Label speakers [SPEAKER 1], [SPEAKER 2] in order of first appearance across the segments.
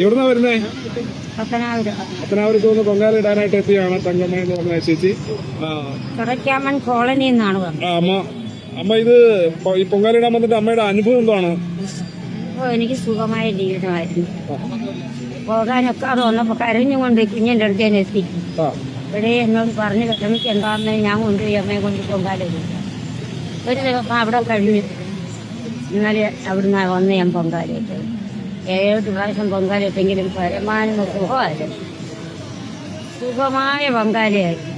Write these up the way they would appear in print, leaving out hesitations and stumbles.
[SPEAKER 1] എവിടുന്നാ വരുന്നേ? പത്തനാപുരത്ത് നിന്ന് പൊങ്കാല ഇടാനായിട്ട് എത്തിയാണ് തങ്കമ്മ എന്ന് പറഞ്ഞ ചേച്ചി.
[SPEAKER 2] കടക്കാമൻ കോളനി എന്നാണ്
[SPEAKER 1] അമ്മ ഇത് ഈ പൊങ്കാല ഇടാൻ വന്നിട്ട് അമ്മയുടെ അനുഭവം എന്താണ്?
[SPEAKER 2] എനിക്ക് സുഖമായ ജീവിതമായിരുന്നു. പോകാനൊക്കെ അത് വന്നപ്പോ കരഞ്ഞുകൊണ്ട് കുഞ്ഞിന്റെ അടുത്ത് ഞാൻ എത്തി. ഇവിടെ എന്നോട് പറഞ്ഞു വിഷമിക്ക് എന്താണെന്ന് ഞാൻ കൊണ്ടുപോയി അമ്മയെ കൊണ്ട് പൊങ്കാല ഇടും. ഒരു ദിവസം അവിടെ കഴിഞ്ഞു. ഇന്നലെ അവിടുന്ന് വന്ന് ഞാൻ പൊങ്കാല ഇട്ടു. 7 പ്രാവശ്യം പൊങ്കാല ഇട്ടെങ്കിലും പരമാനും സുഖമായിരുന്നു. സുഖമായ പൊങ്കാലയായിരുന്നു.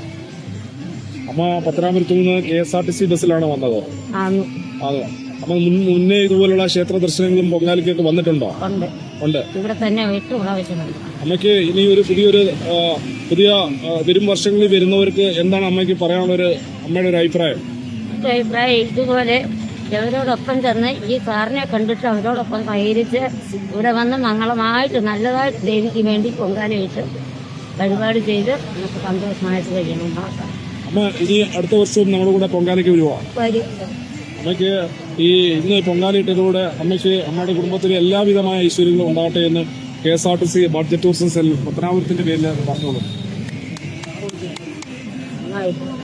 [SPEAKER 1] അമ്മ പത്തനാപുരത്ത് നിന്ന് KSRTC ബസ്സിലാണ് വന്നത്.
[SPEAKER 2] അതെ.
[SPEAKER 1] അപ്പൊ മുന്നേ ഇതുപോലുള്ള ക്ഷേത്ര ദർശനങ്ങളും പൊങ്കാലയ്ക്കൊക്കെ വന്നിട്ടുണ്ടോ? ഉണ്ട്.
[SPEAKER 2] ഇവിടെ തന്നെ 8 പ്രാവശ്യമുണ്ട്.
[SPEAKER 1] അമ്മയ്ക്ക് ഇനി ഒരു പുതിയ വരും വർഷങ്ങളിൽ വരുന്നവർക്ക് എന്താണ് അമ്മയ്ക്ക് പറയാനുള്ള അമ്മയുടെ ഒരു അഭിപ്രായം?
[SPEAKER 2] ഇതുപോലെ അവരോടൊപ്പം ചെന്ന് ഈ സാറിനെ കണ്ടിട്ട് അവരോടൊപ്പം സഹകരിച്ച് ഇവിടെ വന്ന് മംഗളമായിട്ട് നല്ലതായിട്ട് ദേവിക്ക് വേണ്ടി പൊങ്കാലയിട്ട് വഴിപാട് ചെയ്ത് നമുക്ക് സന്തോഷമായിട്ട് കഴിയണം.
[SPEAKER 1] അമ്മ ഇനി അടുത്ത വർഷവും നമ്മുടെ കൂടെ പൊങ്കാലയ്ക്ക് വരുമോ? അമ്മയ്ക്ക് ഈ ഇന്ന് പൊങ്കാലയിട്ടതിലൂടെ അമ്മയുടെ കുടുംബത്തിന് എല്ലാവിധമായ ഐശ്വര്യങ്ങളും ഉണ്ടാകട്ടെ എന്ന് KSRTC ബഡ്ജറ്റ് ടൂറിസം സെൽ പത്തനാപുരത്തിന്റെ പേരിൽ പറഞ്ഞോളൂ.